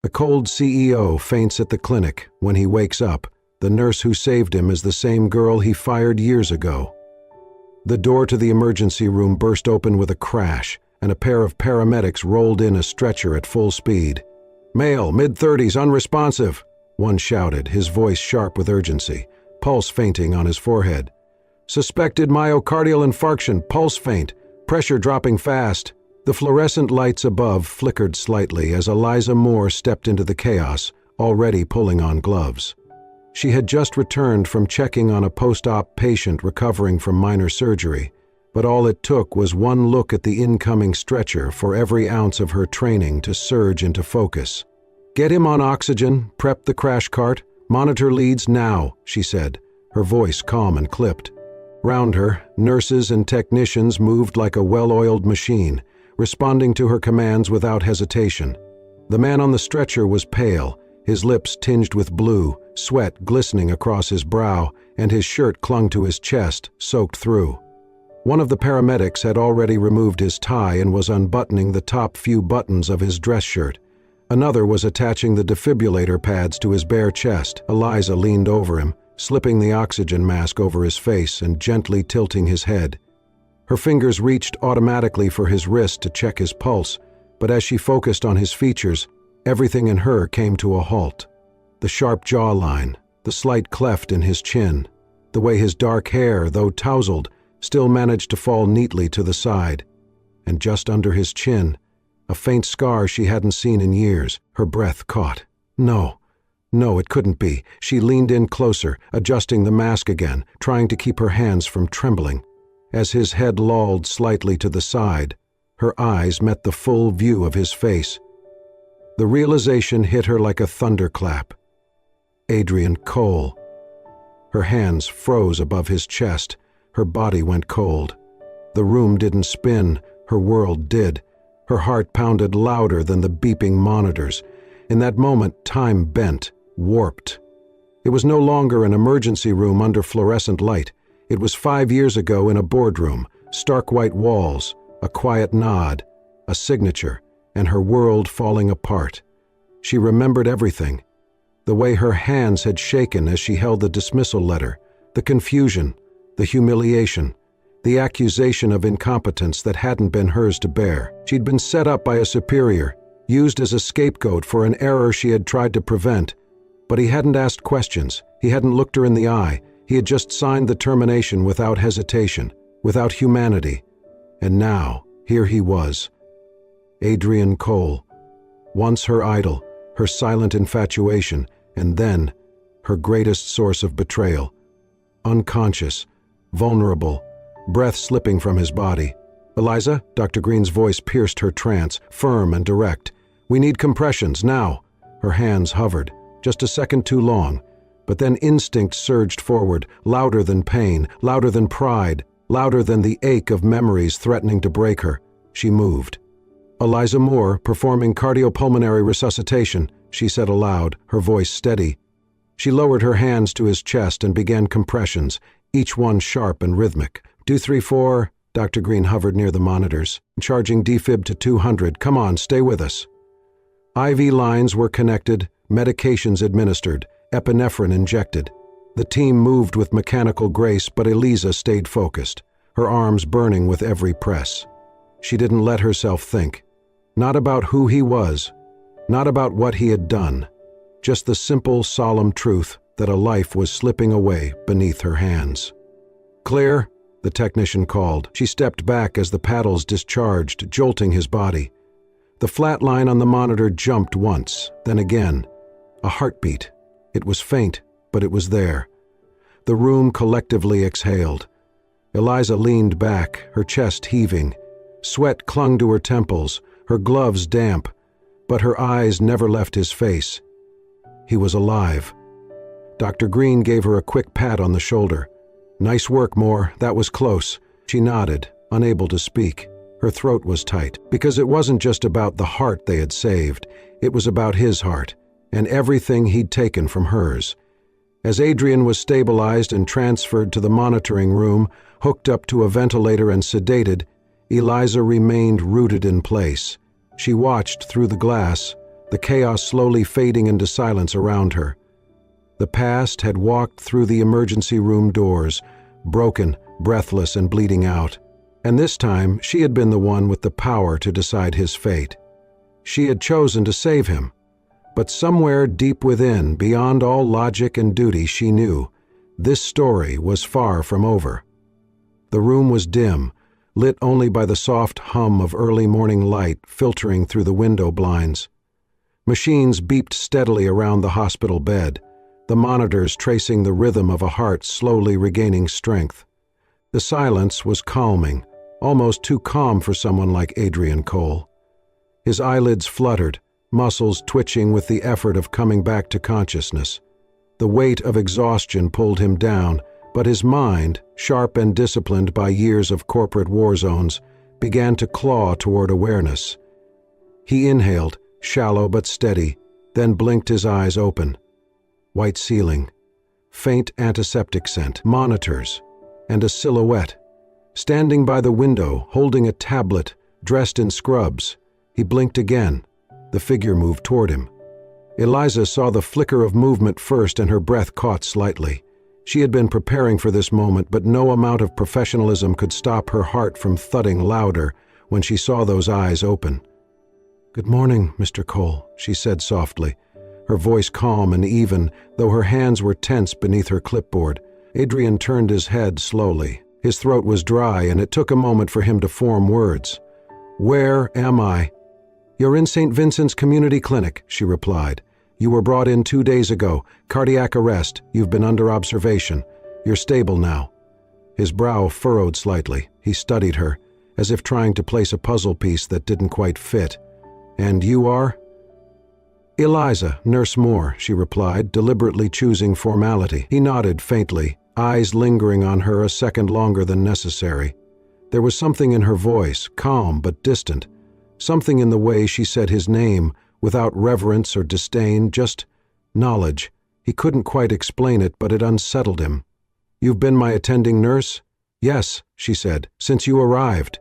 The cold CEO faints at the clinic. When he wakes up, the nurse who saved him is the same girl he fired years ago. The door to the emergency room burst open with a crash, and a pair of paramedics rolled in a stretcher at full speed. "Male, mid-30s, unresponsive," one shouted, his voice sharp with urgency, pulse fainting on his forehead. "Suspected myocardial infarction, pulse faint, pressure dropping fast." The fluorescent lights above flickered slightly as Eliza Moore stepped into the chaos, already pulling on gloves. She had just returned from checking on a post-op patient recovering from minor surgery, but all it took was one look at the incoming stretcher for every ounce of her training to surge into focus. "Get him on oxygen, prep the crash cart, monitor leads now," she said, her voice calm and clipped. Round her, nurses and technicians moved like a well-oiled machine, responding to her commands without hesitation. The man on the stretcher was pale, his lips tinged with blue, sweat glistening across his brow, and his shirt clung to his chest, soaked through. One of the paramedics had already removed his tie and was unbuttoning the top few buttons of his dress shirt. Another was attaching the defibrillator pads to his bare chest. Eliza leaned over him, slipping the oxygen mask over his face and gently tilting his head. Her fingers reached automatically for his wrist to check his pulse, but as she focused on his features, everything in her came to a halt. The sharp jawline, the slight cleft in his chin, the way his dark hair, though tousled, still managed to fall neatly to the side. And just under his chin, a faint scar she hadn't seen in years. Her breath caught. No, it couldn't be. She leaned in closer, adjusting the mask again, trying to keep her hands from trembling. As his head lolled slightly to the side, her eyes met the full view of his face. The realization hit her like a thunderclap. Adrian Cole. Her hands froze above his chest. Her body went cold. The room didn't spin. Her world did. Her heart pounded louder than the beeping monitors. In that moment, time bent, warped. It was no longer an emergency room under fluorescent light. It was 5 years ago in a boardroom, stark white walls, a quiet nod, a signature, and her world falling apart. She remembered everything. The way her hands had shaken as she held the dismissal letter, the confusion, the humiliation, the accusation of incompetence that hadn't been hers to bear. She'd been set up by a superior, used as a scapegoat for an error she had tried to prevent. But he hadn't asked questions. He hadn't looked her in the eye. He had just signed the termination without hesitation, without humanity. And now, here he was. Adrian Cole. Once her idol, her silent infatuation, and then her greatest source of betrayal. Unconscious, vulnerable, breath slipping from his body. "Eliza?" Dr. Green's voice pierced her trance, firm and direct. "We need compressions, now." Her hands hovered, just a second too long. But then instinct surged forward, louder than pain, louder than pride, louder than the ache of memories threatening to break her. She moved. "Eliza Moore, performing cardiopulmonary resuscitation," she said aloud, her voice steady. She lowered her hands to his chest and began compressions, each one sharp and rhythmic. 234, Dr. Green hovered near the monitors, charging defib to 200. "Come on, stay with us." IV lines were connected, medications administered, epinephrine injected. The team moved with mechanical grace, but Eliza stayed focused, her arms burning with every press. She didn't let herself think. Not about who he was, not about what he had done, just the simple, solemn truth that a life was slipping away beneath her hands. "Clear," the technician called. She stepped back as the paddles discharged, jolting his body. The flat line on the monitor jumped once, then again. A heartbeat. It was faint, but it was there. The room collectively exhaled. Eliza leaned back, her chest heaving. Sweat clung to her temples, her gloves damp, but her eyes never left his face. He was alive. Dr. Green gave her a quick pat on the shoulder. "Nice work, Moore. That was close." She nodded, unable to speak. Her throat was tight, because it wasn't just about the heart they had saved. It was about his heart, and everything he'd taken from hers. As Adrian was stabilized and transferred to the monitoring room, hooked up to a ventilator and sedated, Eliza remained rooted in place. She watched through the glass, the chaos slowly fading into silence around her. The past had walked through the emergency room doors, broken, breathless, and bleeding out. And this time, she had been the one with the power to decide his fate. She had chosen to save him. But somewhere deep within, beyond all logic and duty, she knew this story was far from over. The room was dim, lit only by the soft hum of early morning light filtering through the window blinds. Machines beeped steadily around the hospital bed, the monitors tracing the rhythm of a heart slowly regaining strength. The silence was calming, almost too calm for someone like Adrian Cole. His eyelids fluttered, muscles twitching with the effort of coming back to consciousness. The weight of exhaustion pulled him down, but his mind, sharp and disciplined by years of corporate war zones, began to claw toward awareness. He inhaled, shallow but steady, then blinked his eyes open. White ceiling, faint antiseptic scent, monitors, and a silhouette. Standing by the window, holding a tablet, dressed in scrubs, he blinked again. The figure moved toward him. Eliza saw the flicker of movement first and her breath caught slightly. She had been preparing for this moment, but no amount of professionalism could stop her heart from thudding louder when she saw those eyes open. "Good morning, Mr. Cole," she said softly, her voice calm and even, though her hands were tense beneath her clipboard. Adrian turned his head slowly. His throat was dry, and it took a moment for him to form words. "Where am I?" "You're in St. Vincent's Community Clinic," she replied. "You were brought in 2 days ago. Cardiac arrest. You've been under observation. You're stable now." His brow furrowed slightly. He studied her, as if trying to place a puzzle piece that didn't quite fit. "And you are?" "Eliza, Nurse Moore," she replied, deliberately choosing formality. He nodded faintly, eyes lingering on her a second longer than necessary. There was something in her voice, calm but distant, something in the way she said his name, without reverence or disdain, just knowledge. He couldn't quite explain it, but it unsettled him. "You've been my attending nurse?" "Yes," she said, "since you arrived."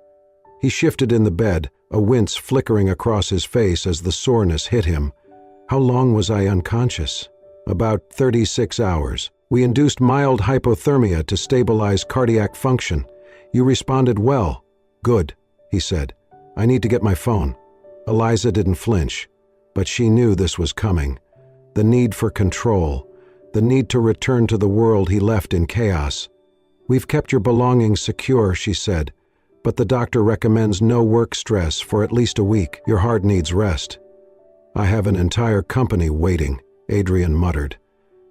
He shifted in the bed, a wince flickering across his face as the soreness hit him. "How long was I unconscious?" "About 36 hours. We induced mild hypothermia to stabilize cardiac function. You responded well." "Good," he said. "I need to get my phone." Eliza didn't flinch, but she knew this was coming. The need for control, the need to return to the world he left in chaos. "We've kept your belongings secure," she said, "but the doctor recommends no work stress for at least a week. Your heart needs rest." "I have an entire company waiting," Adrian muttered.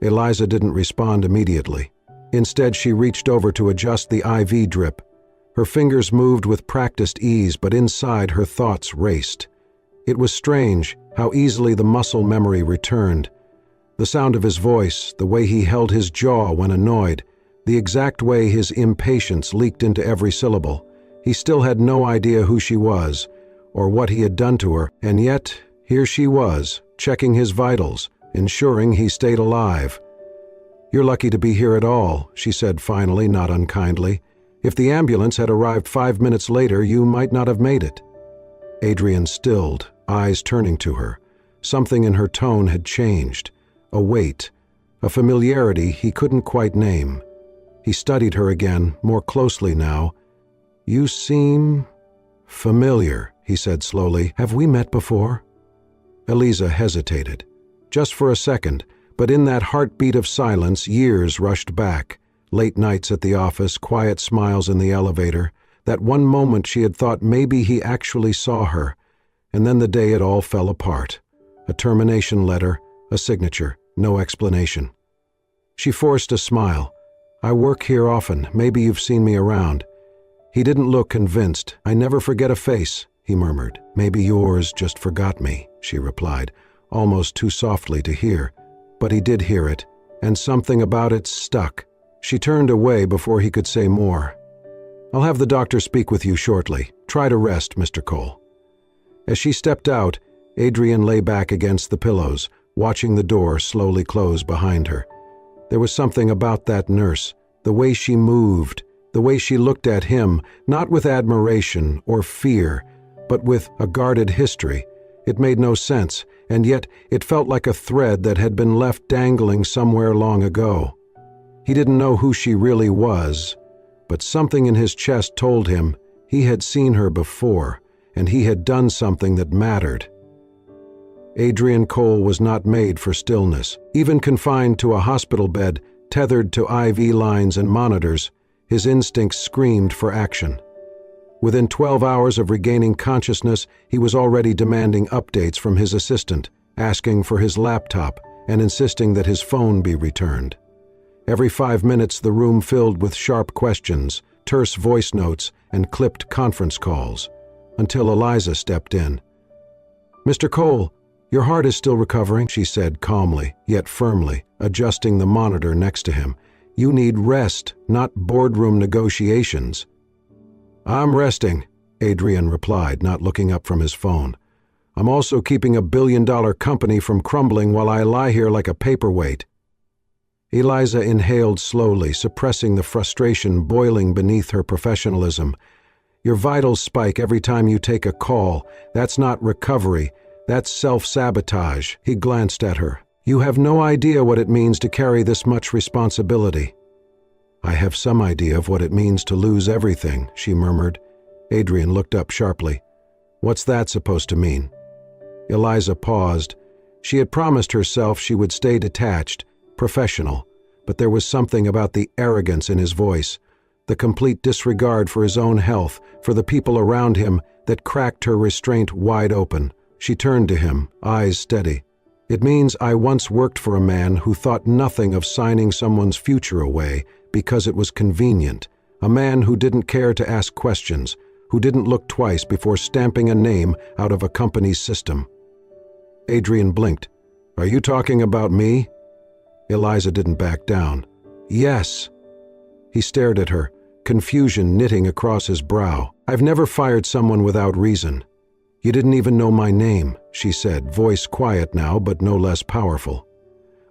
Eliza didn't respond immediately. Instead, she reached over to adjust the IV drip. Her fingers moved with practiced ease, but inside her thoughts raced. It was strange how easily the muscle memory returned. The sound of his voice, the way he held his jaw when annoyed, the exact way his impatience leaked into every syllable. He still had no idea who she was, or what he had done to her, and yet here she was, checking his vitals, ensuring he stayed alive. "You're lucky to be here at all," she said finally, not unkindly. "If the ambulance had arrived 5 minutes later, you might not have made it." Adrian stilled, eyes turning to her. Something in her tone had changed. A weight, a familiarity he couldn't quite name. He studied her again, more closely now. "You seem familiar," he said slowly. "Have we met before?" Eliza hesitated. Just for a second, but in that heartbeat of silence, years rushed back. Late nights at the office, quiet smiles in the elevator, that one moment she had thought maybe he actually saw her, and then the day it all fell apart. A termination letter, a signature, no explanation. She forced a smile. "I work here often. Maybe you've seen me around." He didn't look convinced. "I never forget a face," he murmured. "Maybe yours just forgot me," she replied, almost too softly to hear. But he did hear it, and something about it stuck. She turned away before he could say more. "I'll have the doctor speak with you shortly. Try to rest, Mr. Cole." As she stepped out, Adrian lay back against the pillows, watching the door slowly close behind her. There was something about that nurse, the way she moved, the way she looked at him, not with admiration or fear, but with a guarded history. It made no sense, and yet it felt like a thread that had been left dangling somewhere long ago. He didn't know who she really was, but something in his chest told him he had seen her before, and he had done something that mattered. Adrian Cole was not made for stillness. Even confined to a hospital bed, tethered to IV lines and monitors, his instincts screamed for action. Within 12 hours of regaining consciousness, he was already demanding updates from his assistant, asking for his laptop and insisting that his phone be returned. Every 5 minutes, the room filled with sharp questions, terse voice notes, and clipped conference calls, until Eliza stepped in. "Mr. Cole, your heart is still recovering," she said calmly, yet firmly, adjusting the monitor next to him. "You need rest, not boardroom negotiations." "I'm resting," Adrian replied, not looking up from his phone. "I'm also keeping a billion-dollar company from crumbling while I lie here like a paperweight." Eliza inhaled slowly, suppressing the frustration boiling beneath her professionalism. "Your vitals spike every time you take a call. That's not recovery. That's self-sabotage." He glanced at her. "You have no idea what it means to carry this much responsibility." "I have some idea of what it means to lose everything," she murmured. Adrian looked up sharply. "What's that supposed to mean?" Eliza paused. She had promised herself she would stay detached, professional, but there was something about the arrogance in his voice, the complete disregard for his own health, for the people around him, that cracked her restraint wide open. She turned to him, eyes steady. "It means I once worked for a man who thought nothing of signing someone's future away because it was convenient, a man who didn't care to ask questions, who didn't look twice before stamping a name out of a company's system." Adrian blinked. "Are you talking about me?" Eliza didn't back down. "Yes." He stared at her, confusion knitting across his brow. "I've never fired someone without reason." "You didn't even know my name," she said, voice quiet now but no less powerful.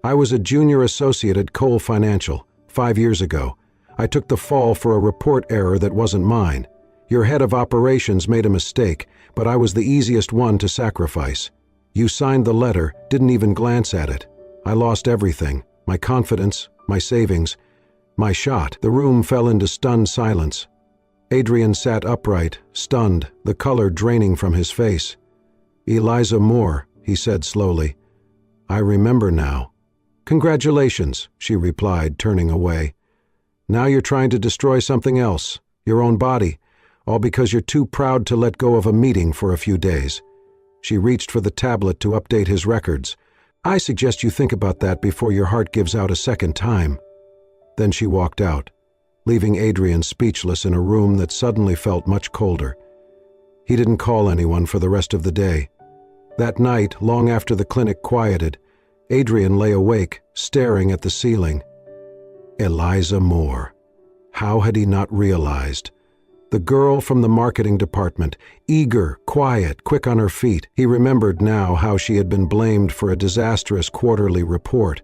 "I was a junior associate at Cole Financial, 5 years ago. I took the fall for a report error that wasn't mine. Your head of operations made a mistake, but I was the easiest one to sacrifice. You signed the letter, didn't even glance at it. I lost everything, my confidence, my savings, my shot." The room fell into stunned silence. Adrian sat upright, stunned, the color draining from his face. "Eliza Moore," he said slowly. "I remember now." "Congratulations," she replied, turning away. "Now you're trying to destroy something else, your own body, all because you're too proud to let go of a meeting for a few days." She reached for the tablet to update his records. "I suggest you think about that before your heart gives out a second time." Then she walked out, leaving Adrian speechless in a room that suddenly felt much colder. He didn't call anyone for the rest of the day. That night, long after the clinic quieted, Adrian lay awake, staring at the ceiling. Eliza Moore. How had he not realized? The girl from the marketing department, eager, quiet, quick on her feet. He remembered now how she had been blamed for a disastrous quarterly report,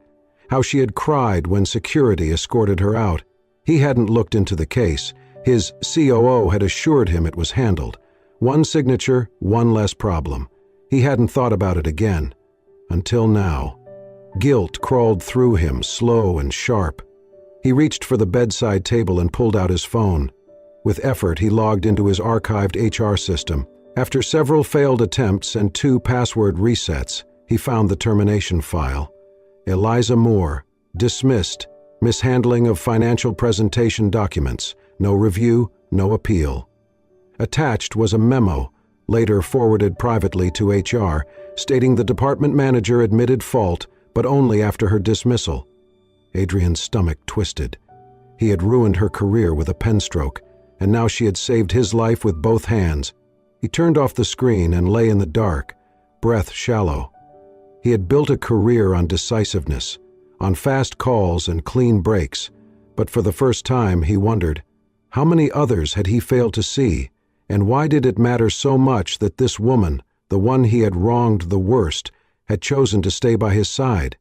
how she had cried when security escorted her out. He hadn't looked into the case. His COO had assured him it was handled. One signature, one less problem. He hadn't thought about it again. Until now. Guilt crawled through him, slow and sharp. He reached for the bedside table and pulled out his phone. With effort, he logged into his archived HR system. After several failed attempts and 2 password resets, he found the termination file. Eliza Moore, dismissed, mishandling of financial presentation documents, no review, no appeal. Attached was a memo, later forwarded privately to HR, stating the department manager admitted fault, but only after her dismissal. Adrian's stomach twisted. He had ruined her career with a pen stroke, and now she had saved his life with both hands. He turned off the screen and lay in the dark, breath shallow. He had built a career on decisiveness, on fast calls and clean breaks, but for the first time he wondered, how many others had he failed to see, and why did it matter so much that this woman, the one he had wronged the worst, had chosen to stay by his side?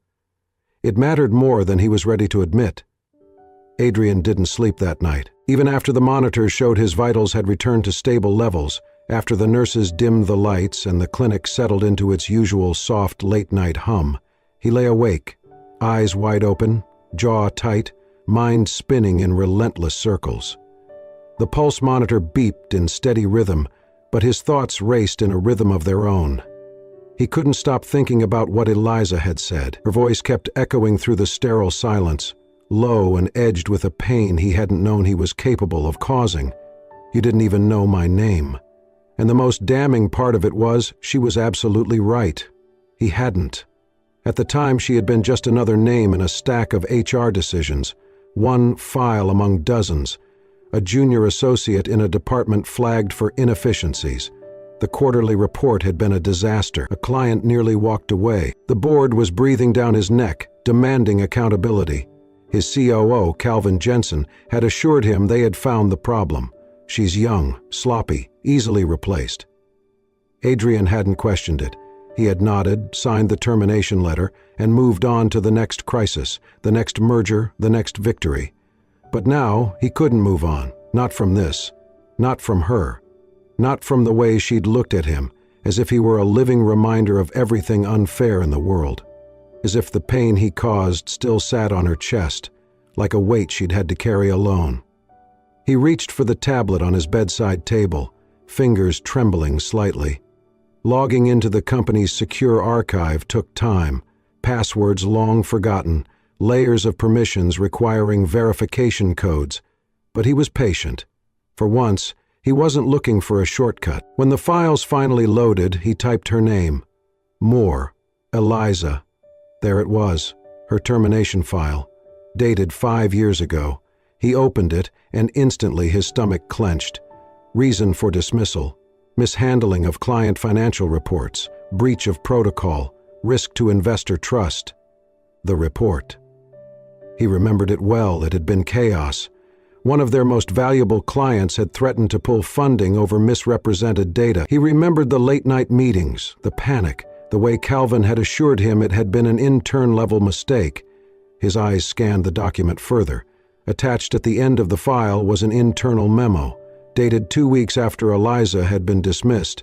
It mattered more than he was ready to admit. Adrian didn't sleep that night. Even after the monitors showed his vitals had returned to stable levels, After the nurses dimmed the lights and the clinic settled into its usual soft late-night hum, he lay awake, eyes wide open, jaw tight, mind spinning in relentless circles. The pulse monitor beeped in steady rhythm, but his thoughts raced in a rhythm of their own. He couldn't stop thinking about what Eliza had said. Her voice kept echoing through the sterile silence, low and edged with a pain he hadn't known he was capable of causing. "You didn't even know my name." And the most damning part of it was, she was absolutely right. He hadn't. At the time, she had been just another name in a stack of HR decisions, one file among dozens, a junior associate in a department flagged for inefficiencies. The quarterly report had been a disaster. A client nearly walked away. The board was breathing down his neck, demanding accountability. His COO, Calvin Jensen, had assured him they had found the problem. "She's young, sloppy, easily replaced." Adrian hadn't questioned it. He had nodded, signed the termination letter, and moved on to the next crisis, the next merger, the next victory. But now he couldn't move on, not from this, not from her, not from the way she'd looked at him, as if he were a living reminder of everything unfair in the world, as if the pain he caused still sat on her chest, like a weight she'd had to carry alone. He reached for the tablet on his bedside table, fingers trembling slightly. Logging into the company's secure archive took time, passwords long forgotten, layers of permissions requiring verification codes. But he was patient. For once, he wasn't looking for a shortcut. When the files finally loaded, he typed her name. Moore, Eliza. There it was, her termination file, dated 5 years ago. He opened it, and instantly his stomach clenched. Reason for dismissal: mishandling of client financial reports, breach of protocol, risk to investor trust. The report. He remembered it well. It had been chaos. One of their most valuable clients had threatened to pull funding over misrepresented data. He remembered the late-night meetings, the panic, the way Calvin had assured him it had been an intern-level mistake. His eyes scanned the document further. Attached at the end of the file was an internal memo, dated 2 weeks after Eliza had been dismissed.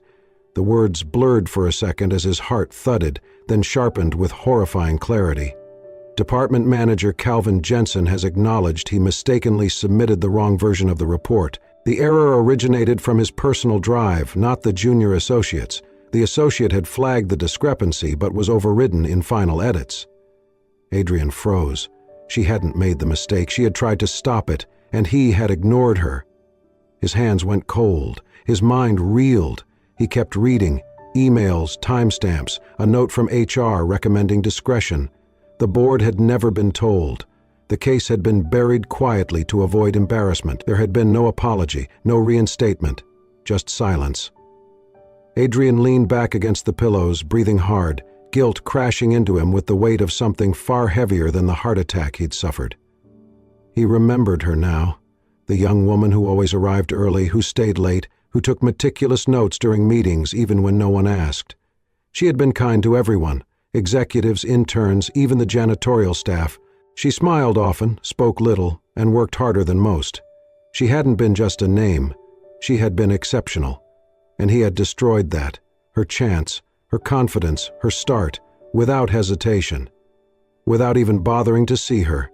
The words blurred for a second as his heart thudded, then sharpened with horrifying clarity. Department Manager Calvin Jensen has acknowledged he mistakenly submitted the wrong version of the report. The error originated from his personal drive, not the junior associate's. The associate had flagged the discrepancy but was overridden in final edits. Adrian froze. She hadn't made the mistake. She had tried to stop it, and he had ignored her. His hands went cold. His mind reeled. He kept reading. Emails, timestamps, a note from HR recommending discretion. The board had never been told. The case had been buried quietly to avoid embarrassment. There had been no apology, no reinstatement, just silence. Adrian leaned back against the pillows, breathing hard, guilt crashing into him with the weight of something far heavier than the heart attack he'd suffered. He remembered her now, the young woman who always arrived early, who stayed late, who took meticulous notes during meetings even when no one asked. She had been kind to everyone, executives, interns, even the janitorial staff. She smiled often, spoke little, and worked harder than most. She hadn't been just a name. She had been exceptional. And he had destroyed that, her chance, her confidence, her start, without hesitation, without even bothering to see her.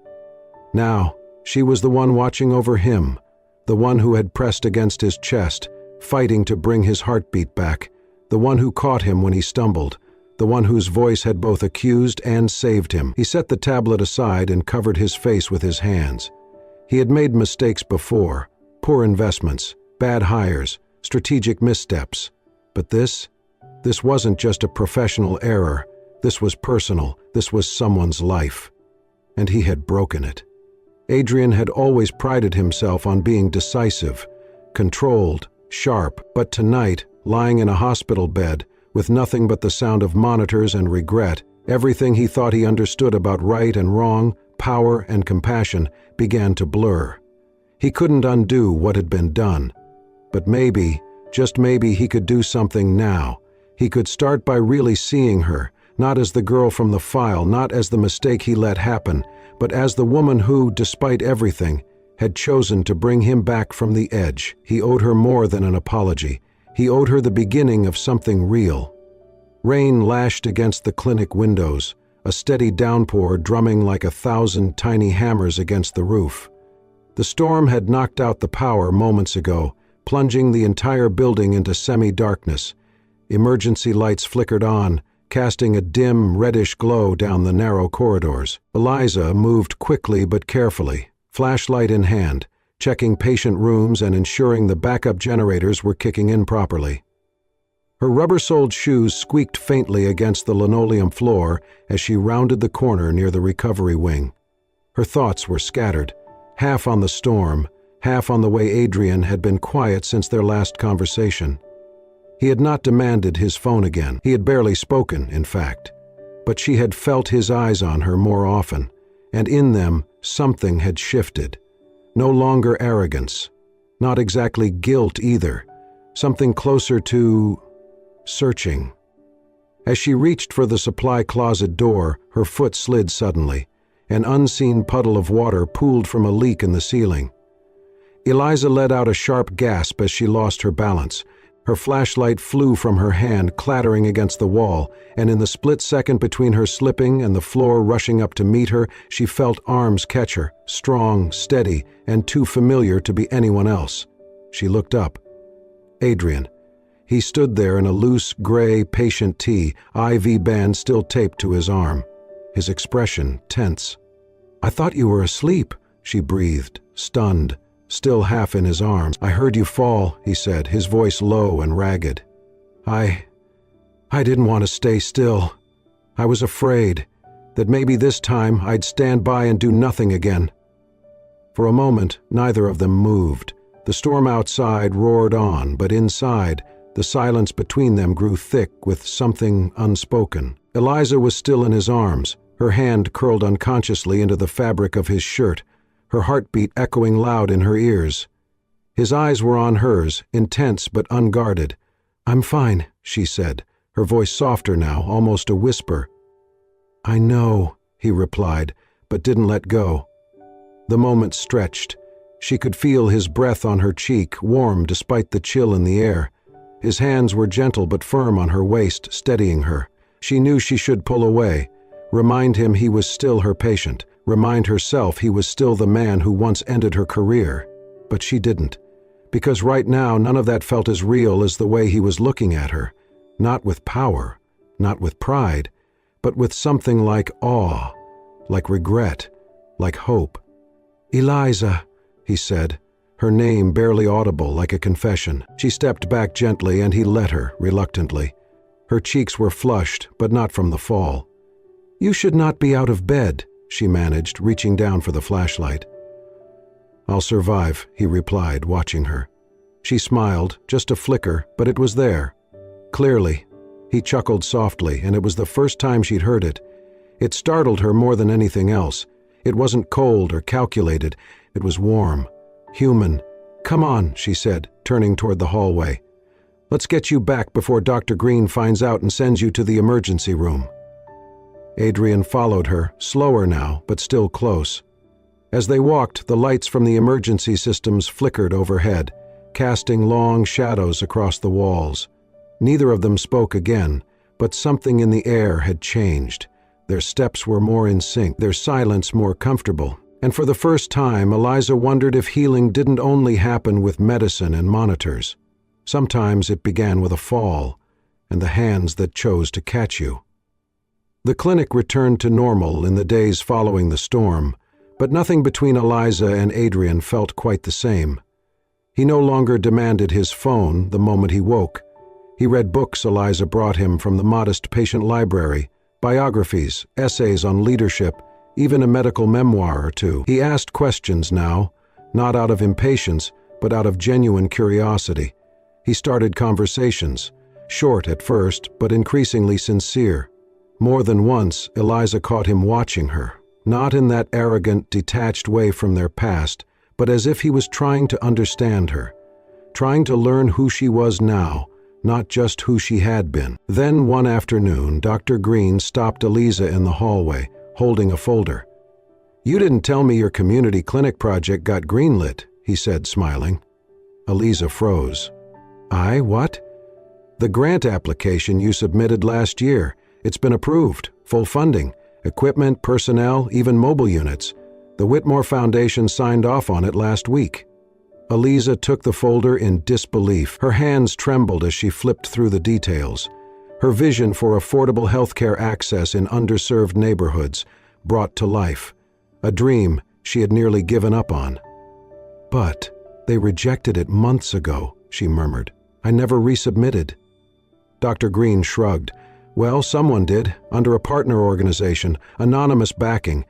Now, she was the one watching over him, the one who had pressed against his chest, fighting to bring his heartbeat back, the one who caught him when he stumbled, the one whose voice had both accused and saved him. He set the tablet aside and covered his face with his hands. He had made mistakes before, poor investments, bad hires, strategic missteps. But this wasn't just a professional error. This was personal. This was someone's life. And he had broken it. Adrian had always prided himself on being decisive, controlled, sharp, but tonight, lying in a hospital bed, with nothing but the sound of monitors and regret, everything he thought he understood about right and wrong, power and compassion, began to blur. He couldn't undo what had been done. But maybe, just maybe, he could do something now. He could start by really seeing her, not as the girl from the file, not as the mistake he let happen, but as the woman who, despite everything, had chosen to bring him back from the edge. He owed her more than an apology. He owed her the beginning of something real. Rain lashed against the clinic windows, a steady downpour drumming like 1,000 tiny hammers against the roof. The storm had knocked out the power moments ago, plunging the entire building into semi-darkness. Emergency lights flickered on, casting a dim, reddish glow down the narrow corridors. Eliza moved quickly but carefully, flashlight in hand, checking patient rooms and ensuring the backup generators were kicking in properly. Her rubber-soled shoes squeaked faintly against the linoleum floor as she rounded the corner near the recovery wing. Her thoughts were scattered, half on the storm, half on the way Adrian had been quiet since their last conversation. He had not demanded his phone again. He had barely spoken, in fact. But she had felt his eyes on her more often, and in them something had shifted. No longer arrogance, not exactly guilt either, something closer to searching. As she reached for the supply closet door, her foot slid suddenly. An unseen puddle of water pooled from a leak in the ceiling. Eliza let out a sharp gasp as she lost her balance. Her flashlight flew from her hand, clattering against the wall, and in the split second between her slipping and the floor rushing up to meet her, she felt arms catch her, strong, steady, and too familiar to be anyone else. She looked up. Adrian. He stood there in a loose, gray, patient tee, IV band still taped to his arm. His expression tense. "I thought you were asleep," she breathed, stunned, still half in his arms. "I heard you fall," he said, his voice low and ragged. I didn't want to stay still. I was afraid that maybe this time I'd stand by and do nothing again." For a moment, neither of them moved. The storm outside roared on, but inside, the silence between them grew thick with something unspoken. Eliza was still in his arms, her hand curled unconsciously into the fabric of his shirt, her heartbeat echoing loud in her ears. His eyes were on hers, intense but unguarded. "I'm fine," she said, her voice softer now, almost a whisper. "I know," he replied, but didn't let go. The moment stretched. She could feel his breath on her cheek, warm despite the chill in the air. His hands were gentle but firm on her waist, steadying her. She knew she should pull away, remind him he was still her patient, remind herself he was still the man who once ended her career. But she didn't, because right now none of that felt as real as the way he was looking at her, not with power, not with pride, but with something like awe, like regret, like hope. "Eliza," he said, her name barely audible, like a confession. She stepped back gently and he let her, reluctantly. Her cheeks were flushed, but not from the fall. "You should not be out of bed," she managed, reaching down for the flashlight. "I'll survive," he replied, watching her. She smiled, just a flicker, but it was there. Clearly. He chuckled softly, and it was the first time she'd heard it. It startled her more than anything else. It wasn't cold or calculated. It was warm, human. "Come on," she said, turning toward the hallway. "Let's get you back before Dr. Green finds out and sends you to the emergency room." Adrian followed her, slower now, but still close. As they walked, the lights from the emergency systems flickered overhead, casting long shadows across the walls. Neither of them spoke again, but something in the air had changed. Their steps were more in sync, their silence more comfortable. And for the first time, Eliza wondered if healing didn't only happen with medicine and monitors. Sometimes it began with a fall, and the hands that chose to catch you. The clinic returned to normal in the days following the storm, but nothing between Eliza and Adrian felt quite the same. He no longer demanded his phone the moment he woke. He read books Eliza brought him from the modest patient library, biographies, essays on leadership, even a medical memoir or two. He asked questions now, not out of impatience, but out of genuine curiosity. He started conversations, short at first, but increasingly sincere. More than once, Eliza caught him watching her, not in that arrogant, detached way from their past, but as if he was trying to understand her, trying to learn who she was now, not just who she had been. Then one afternoon, Dr. Green stopped Eliza in the hallway, holding a folder. "You didn't tell me your community clinic project got greenlit," he said, smiling. Eliza froze. What? The grant application you submitted last year. It's been approved. Full funding. Equipment, personnel, even mobile units. The Whitmore Foundation signed off on it last week. Eliza took the folder in disbelief. Her hands trembled as she flipped through the details. Her vision for affordable healthcare access in underserved neighborhoods brought to life. A dream she had nearly given up on. But they rejected it months ago, she murmured. I never resubmitted. Dr. Green shrugged. Well, someone did, under a partner organization, anonymous backing.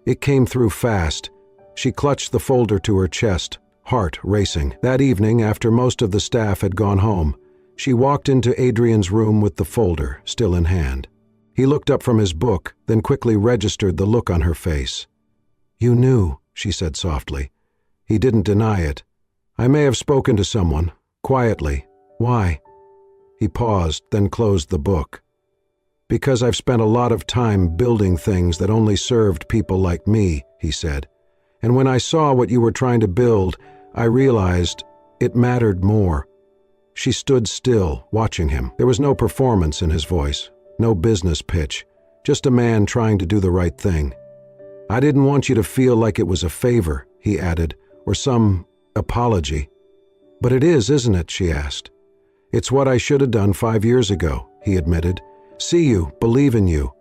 It came through fast. She clutched the folder to her chest, heart racing. That evening, after most of the staff had gone home, she walked into Adrian's room with the folder still in hand. He looked up from his book, then quickly registered the look on her face. You knew, she said softly. He didn't deny it. I may have spoken to someone, quietly. Why? He paused, then closed the book. Because I've spent a lot of time building things that only served people like me, he said. And when I saw what you were trying to build, I realized it mattered more. She stood still, watching him. There was no performance in his voice, no business pitch, just a man trying to do the right thing. I didn't want you to feel like it was a favor, he added, or some apology. But it is, isn't it? She asked. It's what I should have done 5 years ago, he admitted. See you, believe in you.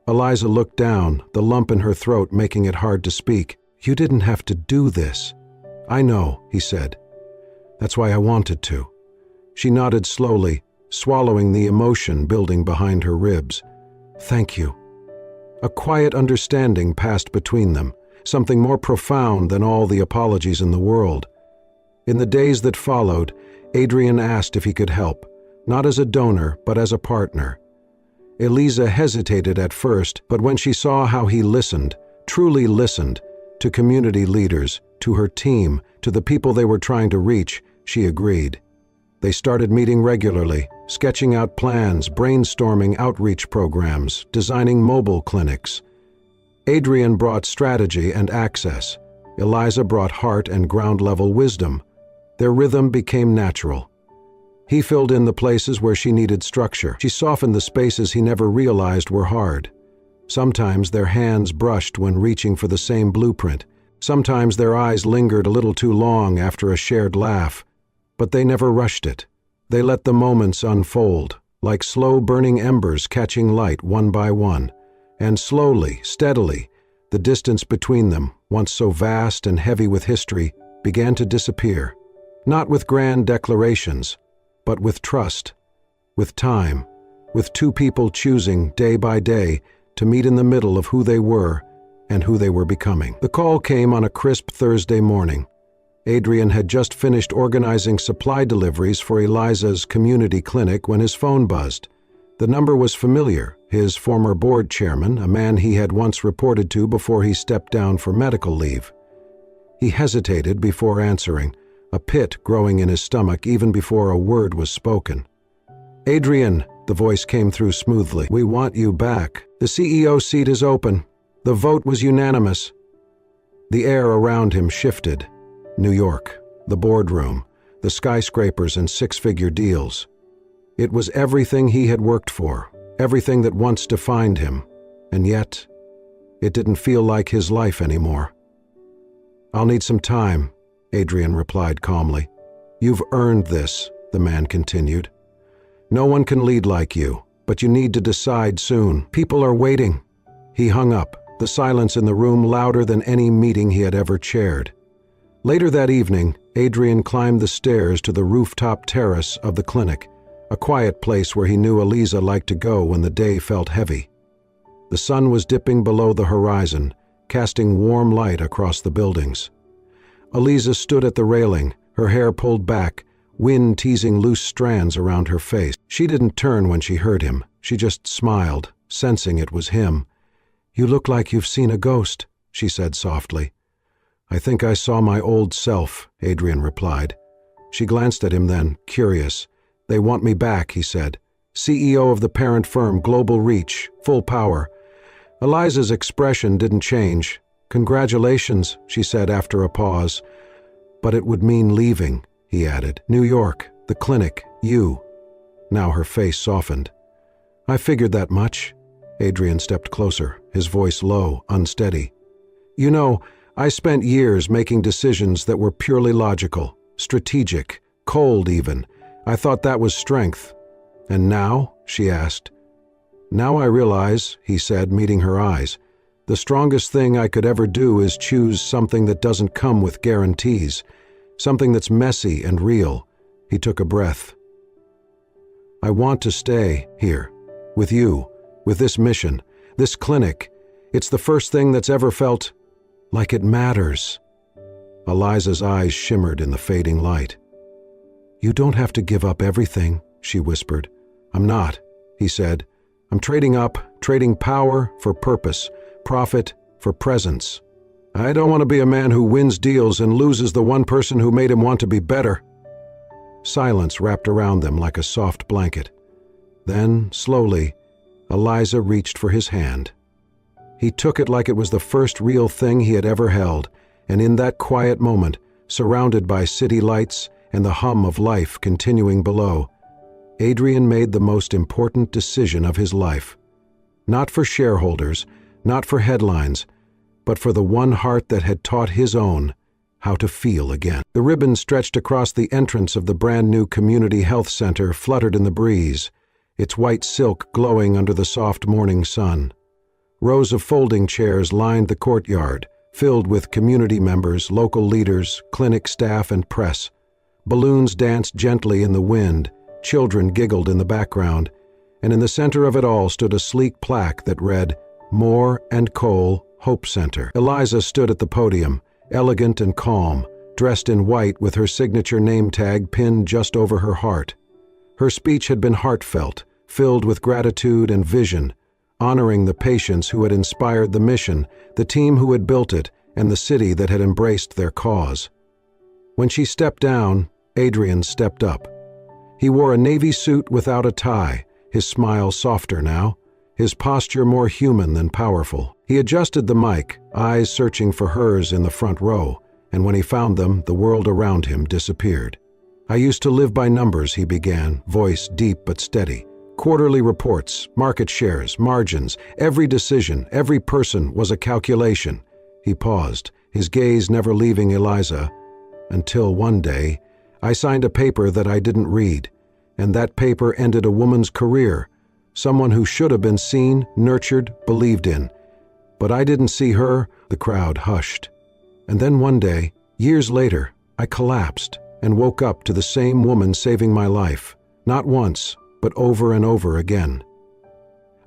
Eliza looked down, the lump in her throat making it hard to speak. You didn't have to do this. I know, he said. That's why I wanted to. She nodded slowly, swallowing the emotion building behind her ribs. Thank you. A quiet understanding passed between them, something more profound than all the apologies in the world. In the days that followed, Adrian asked if he could help, not as a donor, but as a partner. Eliza hesitated at first, but when she saw how he listened, truly listened, to community leaders, to her team, to the people they were trying to reach, she agreed. They started meeting regularly, sketching out plans, brainstorming outreach programs, designing mobile clinics. Adrian brought strategy and access. Eliza brought heart and ground-level wisdom. Their rhythm became natural. He filled in the places where she needed structure. She softened the spaces he never realized were hard. Sometimes their hands brushed when reaching for the same blueprint. Sometimes their eyes lingered a little too long after a shared laugh. But they never rushed it. They let the moments unfold, like slow-burning embers catching light one by one. And slowly, steadily, the distance between them, once so vast and heavy with history, began to disappear. Not with grand declarations, but with trust, with time, with two people choosing, day by day, to meet in the middle of who they were and who they were becoming. The call came on a crisp Thursday morning. Adrian had just finished organizing supply deliveries for Eliza's community clinic when his phone buzzed. The number was familiar, his former board chairman, a man he had once reported to before he stepped down for medical leave. He hesitated before answering, a pit growing in his stomach even before a word was spoken. Adrian, the voice came through smoothly. We want you back. The CEO seat is open. The vote was unanimous. The air around him shifted. New York, the boardroom, the skyscrapers and six-figure deals. It was everything he had worked for, everything that once defined him, and yet, it didn't feel like his life anymore. I'll need some time, Adrian replied calmly. You've earned this, the man continued. No one can lead like you, but you need to decide soon. People are waiting. He hung up, the silence in the room louder than any meeting he had ever chaired. Later that evening, Adrian climbed the stairs to the rooftop terrace of the clinic, a quiet place where he knew Eliza liked to go when the day felt heavy. The sun was dipping below the horizon, casting warm light across the buildings. Eliza stood at the railing, her hair pulled back, wind teasing loose strands around her face. She didn't turn when she heard him. She just smiled, sensing it was him. You look like you've seen a ghost, she said softly. I think I saw my old self, Adrian replied. She glanced at him then, curious. They want me back, he said. CEO of the parent firm, global reach, full power. Eliza's expression didn't change. Congratulations, she said after a pause. But it would mean leaving, he added. New York, The clinic, you." Now her face softened. "I figured that much." Adrian stepped closer, his voice low, unsteady. "You know, I spent years making decisions that were purely logical, strategic, cold even. I thought that was strength. And now?" she asked. "Now I realize," he said, meeting her eyes, "the strongest thing I could ever do is choose something that doesn't come with guarantees, something that's messy and real." He took a breath. "I want to stay here, with you, with this mission, this clinic. It's the first thing that's ever felt like it matters." Eliza's eyes shimmered in the fading light. "You don't have to give up everything," she whispered. "I'm not," he said. "I'm trading up, trading power for purpose, profit for presence. I don't want to be a man who wins deals and loses the one person who made him want to be better." Silence wrapped around them like a soft blanket. Then, slowly, Eliza reached for his hand. He took it like it was the first real thing he had ever held, and in that quiet moment, surrounded by city lights and the hum of life continuing below, Adrian made the most important decision of his life. Not for shareholders, not for headlines, but for the one heart that had taught his own how to feel again. The ribbon stretched across the entrance of the brand-new community health center fluttered in the breeze, its white silk glowing under the soft morning sun. Rows of folding chairs lined the courtyard, filled with community members, local leaders, clinic staff, and press. Balloons danced gently in the wind, children giggled in the background, and in the center of it all stood a sleek plaque that read, "Moore and Cole Hope Center." Eliza stood at the podium, elegant and calm, dressed in white with her signature name tag pinned just over her heart. Her speech had been heartfelt, filled with gratitude and vision, honoring the patients who had inspired the mission, the team who had built it, and the city that had embraced their cause. When she stepped down, Adrian stepped up. He wore a navy suit without a tie, his smile softer now, his posture more human than powerful. He adjusted the mic, eyes searching for hers in the front row, and when he found them, the world around him disappeared. "I used to live by numbers," he began, voice deep but steady. "Quarterly reports, market shares, margins, every decision, every person was a calculation." He paused, his gaze never leaving Eliza, until one day, "I signed a paper that I didn't read, and that paper ended a woman's career, someone who should have been seen, nurtured, believed in. But I didn't see her." The crowd hushed. "And then one day, years later, I collapsed and woke up to the same woman saving my life, not once, but over and over again."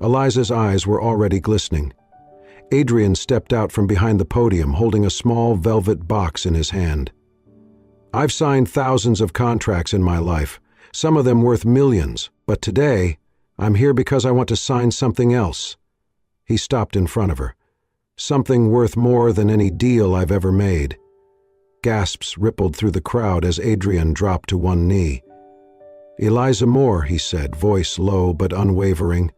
Eliza's eyes were already glistening. Adrian stepped out from behind the podium holding a small velvet box in his hand. "I've signed thousands of contracts in my life, some of them worth millions, but today, I'm here because I want to sign something else." He stopped in front of her. "Something worth more than any deal I've ever made." Gasps rippled through the crowd as Adrian dropped to one knee. "Eliza Moore," he said, voice low but unwavering,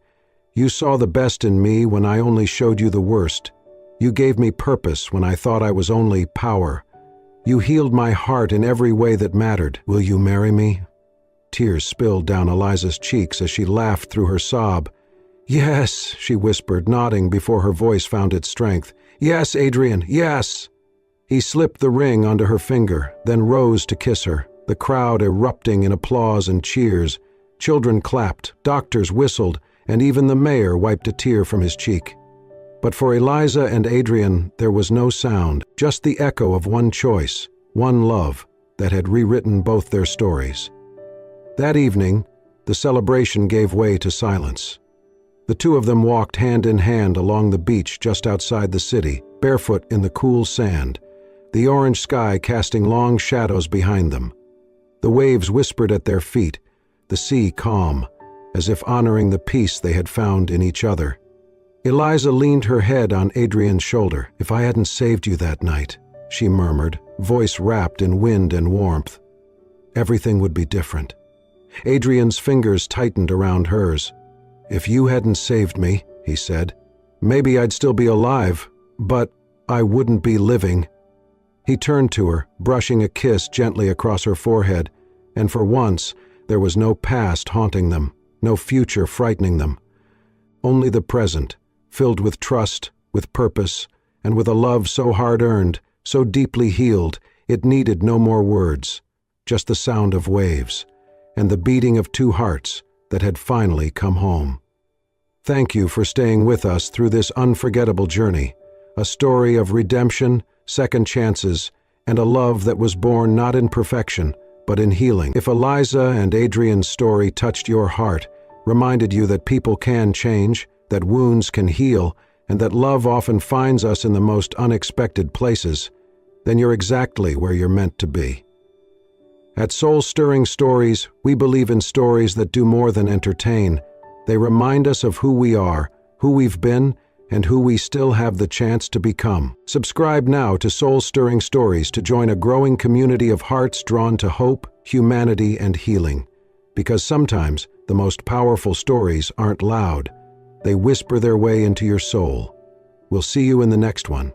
"you saw the best in me when I only showed you the worst. You gave me purpose when I thought I was only power. You healed my heart in every way that mattered. Will you marry me?" Tears spilled down Eliza's cheeks as she laughed through her sob. "Yes," she whispered, nodding before her voice found its strength. "Yes, Adrian, yes." He slipped the ring onto her finger, then rose to kiss her, the crowd erupting in applause and cheers. Children clapped, doctors whistled, and even the mayor wiped a tear from his cheek. But for Eliza and Adrian, there was no sound, just the echo of one choice, one love, that had rewritten both their stories. That evening, the celebration gave way to silence. The two of them walked hand in hand along the beach just outside the city, barefoot in the cool sand, the orange sky casting long shadows behind them. The waves whispered at their feet, the sea calm, as if honoring the peace they had found in each other. Eliza leaned her head on Adrian's shoulder. "If I hadn't saved you that night," she murmured, voice wrapped in wind and warmth, "everything would be different." Adrian's fingers tightened around hers. "If you hadn't saved me," he said, "maybe I'd still be alive, but I wouldn't be living." He turned to her, brushing a kiss gently across her forehead. And for once, there was no past haunting them, no future frightening them. Only the present, filled with trust, with purpose, and with a love so hard-earned, so deeply healed, it needed no more words, just the sound of waves, and the beating of two hearts that had finally come home. Thank you for staying with us through this unforgettable journey, a story of redemption, second chances, and a love that was born not in perfection, but in healing. If Eliza and Adrian's story touched your heart, reminded you that people can change, that wounds can heal, and that love often finds us in the most unexpected places, then you're exactly where you're meant to be. At Soul-Stirring Stories, we believe in stories that do more than entertain. They remind us of who we are, who we've been, and who we still have the chance to become. Subscribe now to Soul-Stirring Stories to join a growing community of hearts drawn to hope, humanity, and healing. Because sometimes the most powerful stories aren't loud. They whisper their way into your soul. We'll see you in the next one.